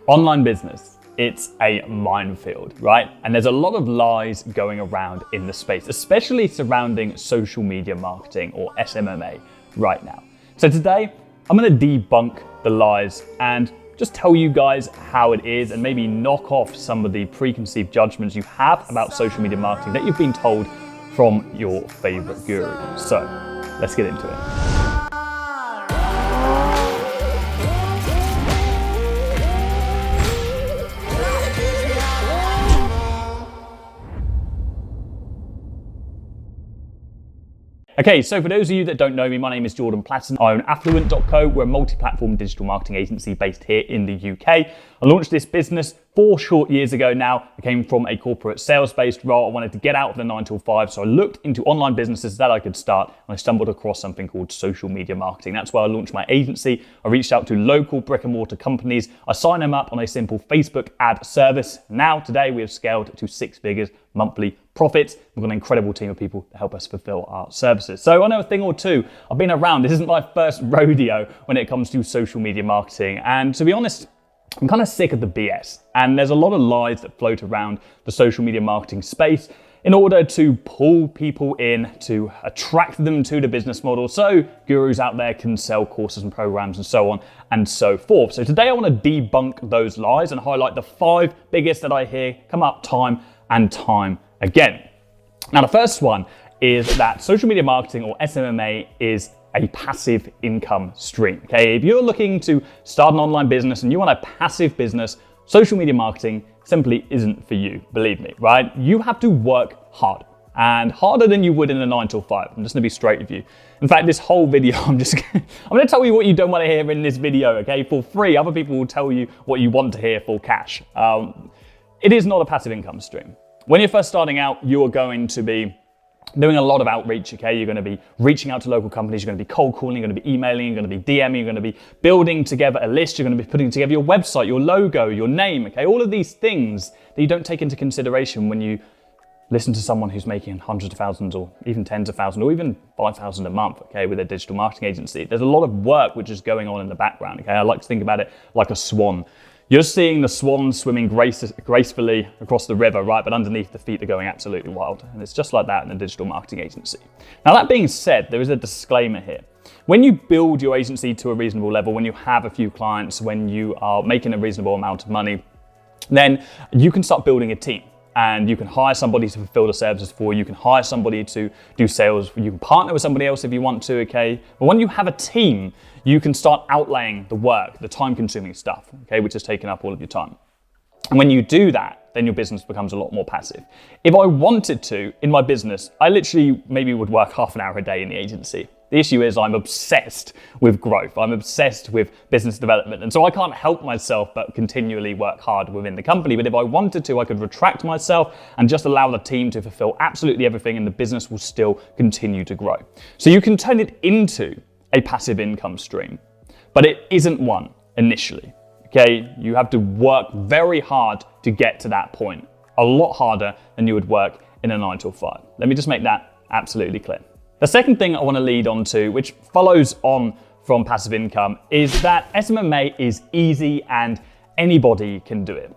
Online business, it's a minefield, right? And there's a lot of lies going around in the space, especially surrounding social media marketing or SMMA right now. So today, I'm gonna debunk the lies and just tell you guys how it is and maybe knock off some of the preconceived judgments you have about social media marketing that you've been told from your favorite guru. So let's get into it. Okay, so for those of you that don't know me, my name is Platten. I own Affluent.co. We're a multi-platform digital marketing agency based here in the UK. I launched this business 4 short years ago now. I came from a corporate sales-based role. I wanted to get out of the 9 to 5, so I looked into online businesses that I could start, and I stumbled across something called social media marketing. That's why I launched my agency. I reached out to local brick and mortar companies. I signed them up on a simple Facebook ad service. Now, today, we have scaled to 6 figures monthly profits. We've got an incredible team of people to help us fulfill our services. So I know a thing or two. I've been around. This isn't my first rodeo when it comes to social media marketing. And to be honest, I'm kind of sick of the BS. And there's a lot of lies that float around the social media marketing space in order to pull people in, to attract them to the business model so gurus out there can sell courses and programs and so on and so forth. So today I want to debunk those lies and highlight the 5 biggest that I hear come up time and time again. Now, the first one is that social media marketing or SMMA is a passive income stream. Okay, if you're looking to start an online business and you want a passive business, social media marketing simply isn't for you, believe me, right? You have to work hard and harder than you would in a 9 to 5. I'm just gonna be straight with you. In fact, this whole video, I'm gonna tell you what you don't wanna hear in this video, okay? For free, other people will tell you what you want to hear for cash. It is not a passive income stream. When you're first starting out, you are going to be doing a lot of outreach, okay? You're gonna be reaching out to local companies, you're gonna be cold calling, you're gonna be emailing, you're gonna be DMing, you're gonna be building together a list, you're gonna be putting together your website, your logo, your name, okay? All of these things that you don't take into consideration when you listen to someone who's making hundreds of thousands or even tens of thousands or even 5,000 a month, okay, with a digital marketing agency. There's a lot of work which is going on in the background, okay? I like to think about it like a swan. You're seeing the swan swimming gracefully across the river, right? But underneath, the feet are going absolutely wild. And it's just like that in a digital marketing agency. Now, that being said, there is a disclaimer here. When you build your agency to a reasonable level, when you have a few clients, when you are making a reasonable amount of money, then you can start building a team. And you can hire somebody to fulfill the services for you. You can hire somebody to do sales. You can partner with somebody else if you want to, okay? But when you have a team, you can start outlaying the work, the time-consuming stuff, okay, which is taking up all of your time. And when you do that, then your business becomes a lot more passive. If I wanted to, in my business, I literally maybe would work half an hour a day in the agency. The issue is I'm obsessed with growth. I'm obsessed with business development. And so I can't help myself but continually work hard within the company. But if I wanted to, I could retract myself and just allow the team to fulfill absolutely everything and the business will still continue to grow. So you can turn it into a passive income stream, but it isn't one initially, okay? You have to work very hard to get to that point, a lot harder than you would work in a 9 to 5. Let me just make that absolutely clear. The second thing I want to lead on to, which follows on from passive income, is that SMMA is easy and anybody can do it.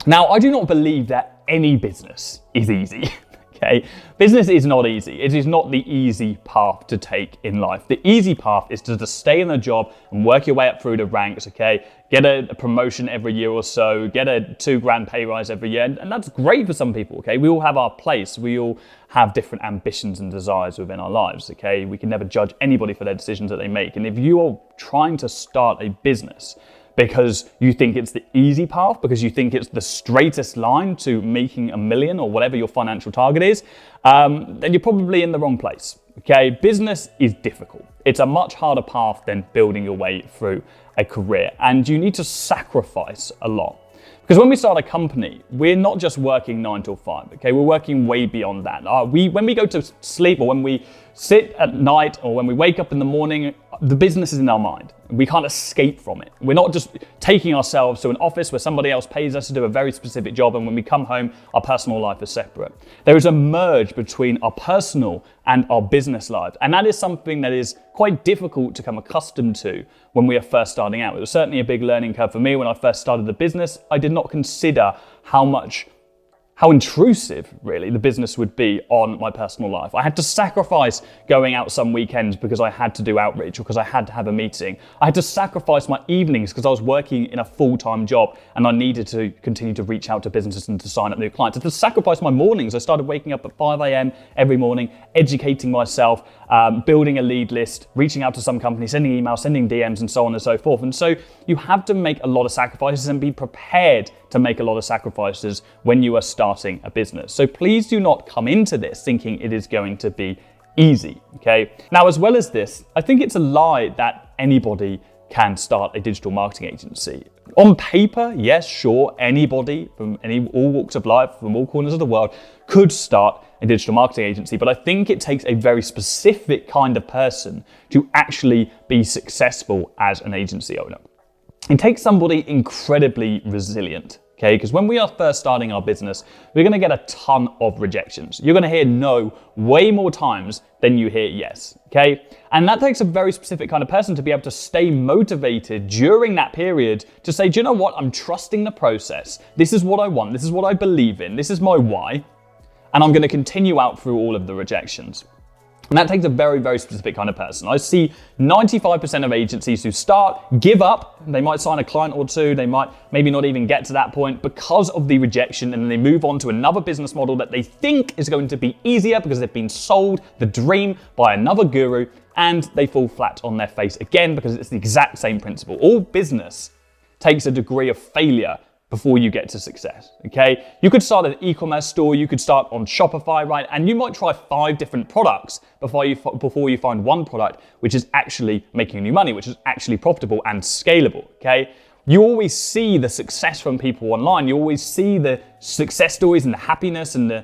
Now, I do not believe that any business is easy. Okay, business is not easy. It is not the easy path to take in life. The easy path is to just stay in a job and work your way up through the ranks, okay? Get a promotion every year or so, get a $2,000 pay rise every year. And that's great for some people, okay? We all have our place. We all have different ambitions and desires within our lives, okay? We can never judge anybody for their decisions that they make. And if you are trying to start a business because you think it's the easy path, because you think it's the straightest line to making $1 million or whatever your financial target is, then you're probably in the wrong place, okay? Business is difficult. It's a much harder path than building your way through a career, and you need to sacrifice a lot. Because when we start a company, we're not just working 9 till 5, okay? We're working way beyond that. When we go to sleep or when we sit at night or when we wake up in the morning, the business is in our mind. We can't escape from it. We're not just taking ourselves to an office where somebody else pays us to do a very specific job, and when we come home, our personal life is separate. There is a merge between our personal and our business life, and that is something that is quite difficult to become accustomed to when we are first starting out. It was certainly a big learning curve for me when I first started the business. I did not consider how intrusive, really, the business would be on my personal life. I had to sacrifice going out some weekends because I had to do outreach or because I had to have a meeting. I had to sacrifice my evenings because I was working in a full-time job and I needed to continue to reach out to businesses and to sign up new clients. I had to sacrifice my mornings. I started waking up at 5 a.m. every morning, educating myself, building a lead list, reaching out to some companies, sending emails, sending DMs, and so on and so forth. And so you have to make a lot of sacrifices and be prepared to make a lot of sacrifices when you are starting a business. So please do not come into this thinking it is going to be easy, okay? Now, as well as this, I think it's a lie that anybody can start a digital marketing agency. On paper, yes, sure, anybody from all walks of life, from all corners of the world, could start a digital marketing agency, but I think it takes a very specific kind of person to actually be successful as an agency owner. It takes somebody incredibly resilient, okay? Because when we are first starting our business, we're gonna get a ton of rejections. You're gonna hear no way more times than you hear yes, okay? And that takes a very specific kind of person to be able to stay motivated during that period to say, do you know what? I'm trusting the process. This is what I want. This is what I believe in. This is my why. And I'm gonna continue out through all of the rejections. And that takes a very, very specific kind of person. I see 95% of agencies who start, give up, they might sign a client or two, they might maybe not even get to that point because of the rejection, and then they move on to another business model that they think is going to be easier because they've been sold the dream by another guru, and they fall flat on their face again because it's the exact same principle. All business takes a degree of failure before you get to success, okay? You could start an e-commerce store, you could start on Shopify, right? And you might try 5 different products before you find one product which is actually making you money, which is actually profitable and scalable, okay? You always see the success from people online. You always see the success stories and the happiness and the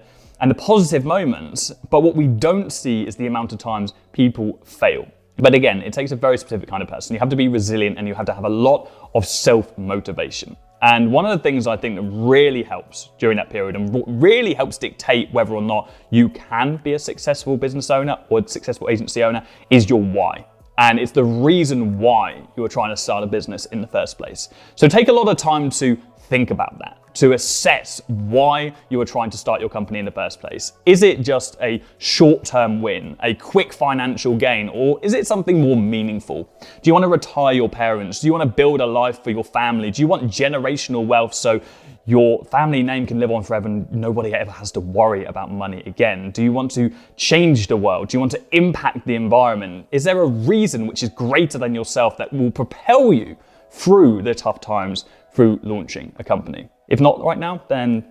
positive moments, but what we don't see is the amount of times people fail. But again, it takes a very specific kind of person. You have to be resilient and you have to have a lot of self-motivation. And one of the things I think that really helps during that period and what really helps dictate whether or not you can be a successful business owner or a successful agency owner is your why. And it's the reason why you are trying to start a business in the first place. So take a lot of time to think about that, to assess why you are trying to start your company in the first place. Is it just a short-term win, a quick financial gain, or is it something more meaningful? Do you want to retire your parents? Do you want to build a life for your family? Do you want generational wealth so your family name can live on forever and nobody ever has to worry about money again? Do you want to change the world? Do you want to impact the environment? Is there a reason which is greater than yourself that will propel you through the tough times through launching a company? If not right now, then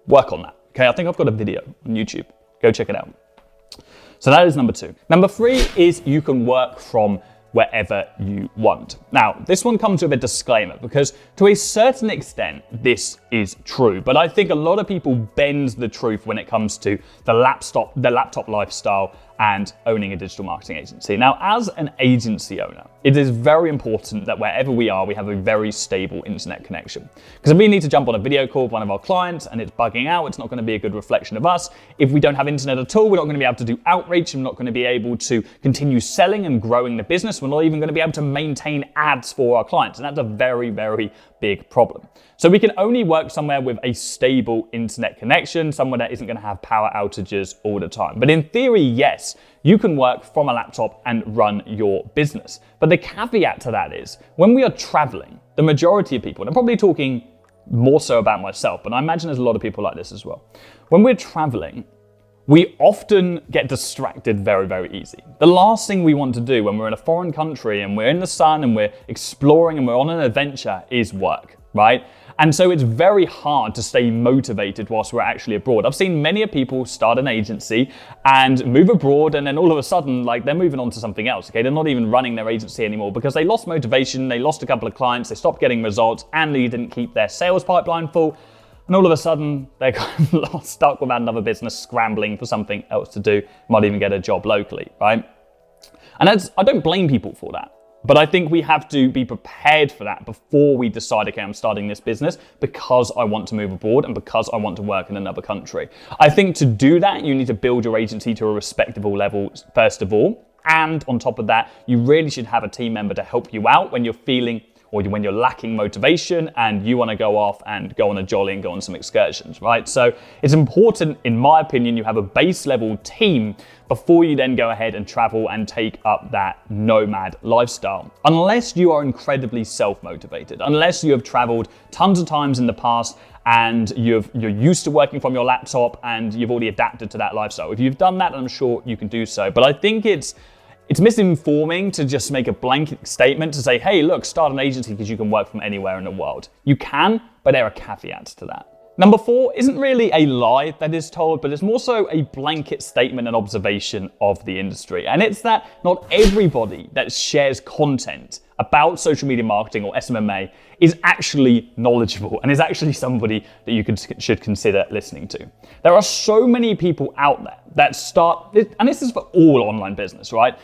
work on that. Okay, I think I've got a video on YouTube. Go check it out. So that is number 2. Number 3 is you can work from wherever you want. Now, this one comes with a disclaimer because to a certain extent, this is true, but I think a lot of people bend the truth when it comes to the laptop lifestyle and owning a digital marketing agency. Now, as an agency owner, it is very important that wherever we are, we have a very stable internet connection. Because if we need to jump on a video call with one of our clients and it's bugging out, it's not going to be a good reflection of us. If we don't have internet at all, we're not going to be able to do outreach. We're not going to be able to continue selling and growing the business. We're not even going to be able to maintain ads for our clients. And that's a very, very big problem. So we can only work somewhere with a stable internet connection, somewhere that isn't going to have power outages all the time. But in theory, yes, you can work from a laptop and run your business. But the caveat to that is when we are traveling, the majority of people, and I'm probably talking more so about myself, but I imagine there's a lot of people like this as well. When we're traveling, we often get distracted very, very easy. The last thing we want to do when we're in a foreign country and we're in the sun and we're exploring and we're on an adventure is work, right? And so it's very hard to stay motivated whilst we're actually abroad. I've seen many people start an agency and move abroad and then all of a sudden, like, they're moving on to something else, okay? They're not even running their agency anymore because they lost motivation, they lost a couple of clients, they stopped getting results, and they didn't keep their sales pipeline full. And all of a sudden, they're kind of stuck without another business, scrambling for something else to do, might even get a job locally, right? And I don't blame people for that. But I think we have to be prepared for that before we decide, okay, I'm starting this business because I want to move abroad and because I want to work in another country. I think to do that, you need to build your agency to a respectable level, first of all. And on top of that, you really should have a team member to help you out when you're feeling or when you're lacking motivation and you want to go off and go on a jolly and go on some excursions, right? So it's important, in my opinion, you have a base level team before you then go ahead and travel and take up that nomad lifestyle. Unless you are incredibly self-motivated, unless you have traveled tons of times in the past and you're used to working from your laptop and you've already adapted to that lifestyle. If you've done that, I'm sure you can do so. But I think it's misinforming to just make a blanket statement to say, hey, look, start an agency because you can work from anywhere in the world. You can, but there are caveats to that. Number 4 isn't really a lie that is told, but it's more so a blanket statement and observation of the industry. And it's that not everybody that shares content about social media marketing or SMMA is actually knowledgeable and is actually somebody that you should consider listening to. There are so many people out there that start, and this is for all online business, right?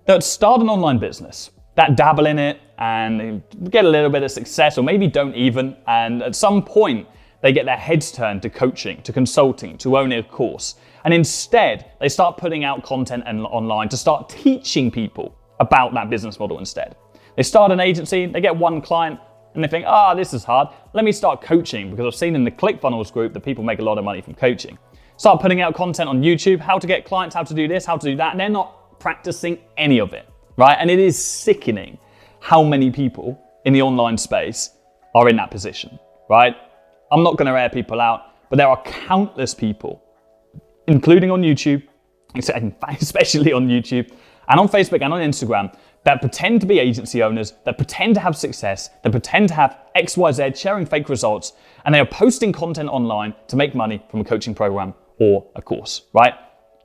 That start an online business, that dabble in it and get a little bit of success, or maybe don't even, and at some point they get their heads turned to coaching, to consulting, to owning a course. And instead, they start putting out content online to start teaching people about that business model instead. They start an agency, they get one client, and they think, this is hard. Let me start coaching, because I've seen in the ClickFunnels group that people make a lot of money from coaching. Start putting out content on YouTube, how to get clients, how to do this, how to do that, and they're not practicing any of it, right? And it is sickening how many people in the online space are in that position, right? I'm not going to air people out, but there are countless people, including on YouTube, especially on YouTube, and on Facebook and on Instagram, that pretend to be agency owners, that pretend to have success, that pretend to have XYZ, sharing fake results, and they are posting content online to make money from a coaching program or a course, right?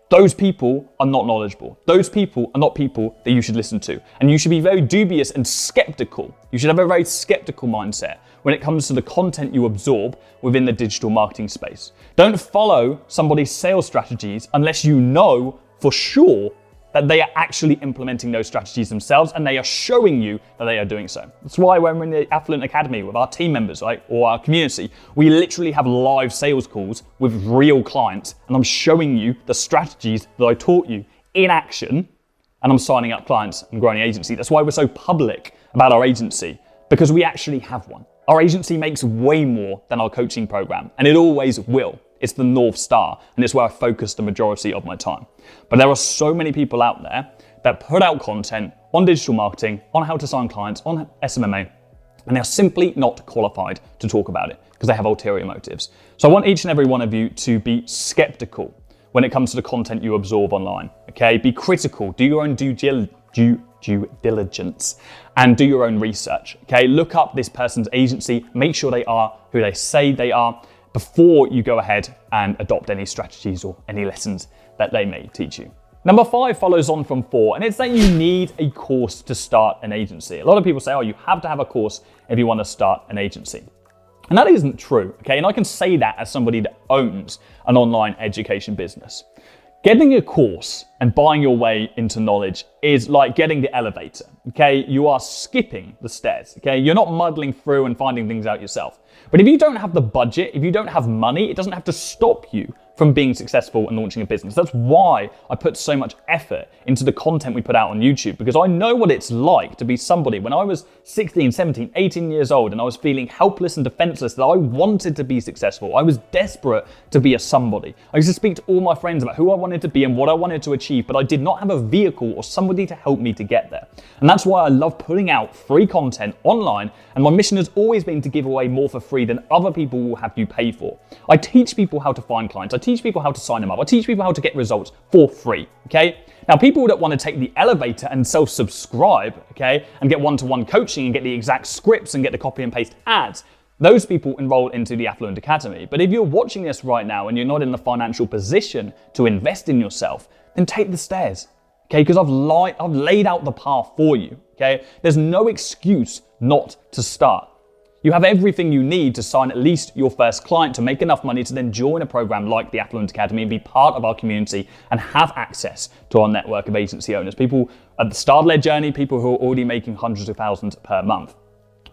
Those people are not knowledgeable. Those people are not people that you should listen to. And you should be very dubious and skeptical. You should have a very skeptical mindset when it comes to the content you absorb within the digital marketing space. Don't follow somebody's sales strategies unless you know for sure that they are actually implementing those strategies themselves and they are showing you that they are doing so. That's why when we're in the Affluent Academy with our team members, right, or our community, we literally have live sales calls with real clients, and I'm showing you the strategies that I taught you in action, and I'm signing up clients and growing the agency. That's why we're so public about our agency, because we actually have one. Our agency makes way more than our coaching program, and it always will. It's the North Star, and it's where I focus the majority of my time. But there are so many people out there that put out content on digital marketing, on how to sign clients, on SMMA, and they're simply not qualified to talk about it because they have ulterior motives. So I want each and every one of you to be skeptical when it comes to the content you absorb online, okay? Be critical, do your own due diligence, and do your own research, okay? Look up this person's agency, make sure they are who they say they are, before you go ahead and adopt any strategies or any lessons that they may teach you. Number 5 follows on from 4, and it's that you need a course to start an agency. A lot of people say, you have to have a course if you want to start an agency. And that isn't true, okay? And I can say that as somebody that owns an online education business. Getting a course and buying your way into knowledge is like getting the elevator, okay? You are skipping the stairs, okay? You're not muddling through and finding things out yourself. But if you don't have the budget, if you don't have money, it doesn't have to stop you from being successful and launching a business. That's why I put so much effort into the content we put out on YouTube, because I know what it's like to be somebody when I was 16, 17, 18 years old and I was feeling helpless and defenseless, that I wanted to be successful. I was desperate to be a somebody. I used to speak to all my friends about who I wanted to be and what I wanted to achieve, but I did not have a vehicle or somebody to help me to get there. And that's why I love putting out free content online, and my mission has always been to give away more for free than other people will have you pay for. I teach people how to find clients. I teach people how to sign them up. I teach people how to get results for free, okay? Now, people that want to take the elevator and self-subscribe, okay, and get one-to-one coaching and get the exact scripts and get the copy and paste ads, those people enroll into the Affluent Academy. But if you're watching this right now and you're not in the financial position to invest in yourself, then take the stairs, okay? Because I've laid out the path for you, okay? There's no excuse not to start. You have everything you need to sign at least your first client, to make enough money to then join a program like the Affluent Academy and be part of our community and have access to our network of agency owners. People at the start of their journey, people who are already making hundreds of thousands per month,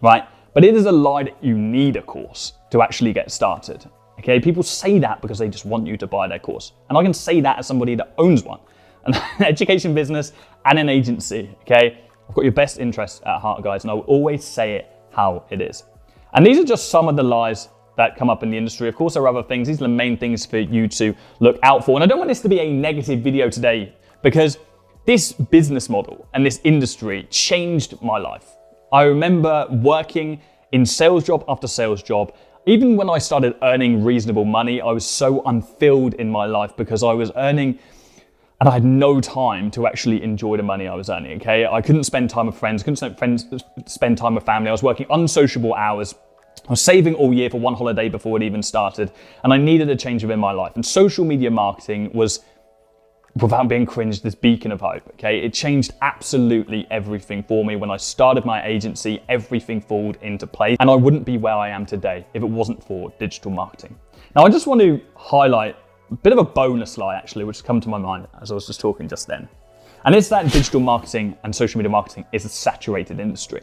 right? But it is a lie that you need a course to actually get started, okay? People say that because they just want you to buy their course. And I can say that as somebody that owns one, an education business and an agency, okay? I've got your best interests at heart, guys, and I will always say it how it is. And these are just some of the lies that come up in the industry. Of course, there are other things. These are the main things for you to look out for. And I don't want this to be a negative video today, because this business model and this industry changed my life. I remember working in sales job after sales job. Even when I started earning reasonable money, I was so unfilled in my life because I was earning and I had no time to actually enjoy the money I was earning, okay? I couldn't spend time with friends, spend time with family. I was working unsociable hours. I was saving all year for one holiday before it even started, and I needed a change within my life. And social media marketing was, without being cringed, this beacon of hope, okay? It changed absolutely everything for me. When I started my agency, everything fell into place, and I wouldn't be where I am today if it wasn't for digital marketing. Now, I just want to highlight a bit of a bonus lie, actually, which has come to my mind as I was just talking just then. And it's that digital marketing and social media marketing is a saturated industry.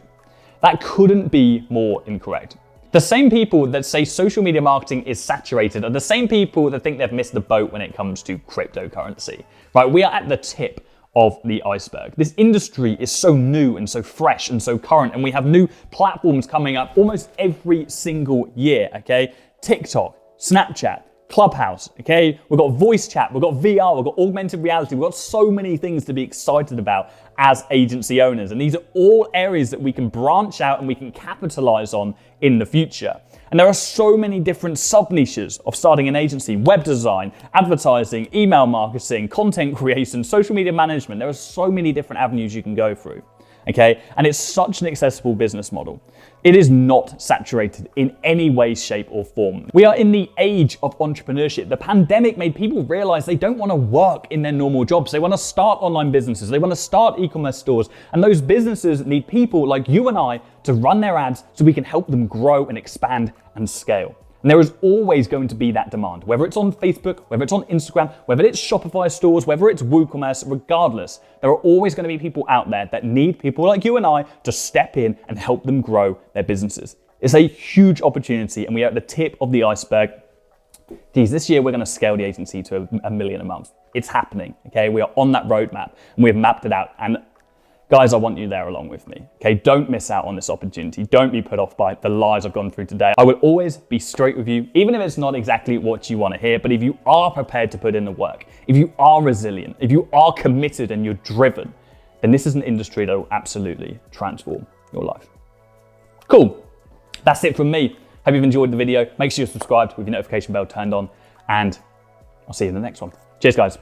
That couldn't be more incorrect. The same people that say social media marketing is saturated are the same people that think they've missed the boat when it comes to cryptocurrency, right? We are at the tip of the iceberg. This industry is so new and so fresh and so current, and we have new platforms coming up almost every single year, okay? TikTok, Snapchat, Clubhouse, okay? We've got voice chat, we've got VR, we've got augmented reality, we've got so many things to be excited about as agency owners. And these are all areas that we can branch out and we can capitalize on in the future. And there are so many different sub-niches of starting an agency: web design, advertising, email marketing, content creation, social media management. There are so many different avenues you can go through. Okay, and it's such an accessible business model. It is not saturated in any way, shape, or form. We are in the age of entrepreneurship. The pandemic made people realize they don't want to work in their normal jobs. They want to start online businesses. They want to start e-commerce stores. And those businesses need people like you and I to run their ads so we can help them grow and expand and scale. And there is always going to be that demand, whether it's on Facebook, whether it's on Instagram, whether it's Shopify stores, whether it's WooCommerce, regardless, there are always going to be people out there that need people like you and I to step in and help them grow their businesses. It's a huge opportunity, and we are at the tip of the iceberg. Geez, this year we're going to scale the agency to $1 million a month. It's happening, okay? We are on that roadmap, and we've mapped it out. And guys, I want you there along with me, okay? Don't miss out on this opportunity. Don't be put off by the lies I've gone through today. I will always be straight with you, even if it's not exactly what you want to hear. But if you are prepared to put in the work, if you are resilient, if you are committed and you're driven, then this is an industry that will absolutely transform your life. Cool. That's it from me. Hope you've enjoyed the video. Make sure you're subscribed with your notification bell turned on, and I'll see you in the next one. Cheers, guys.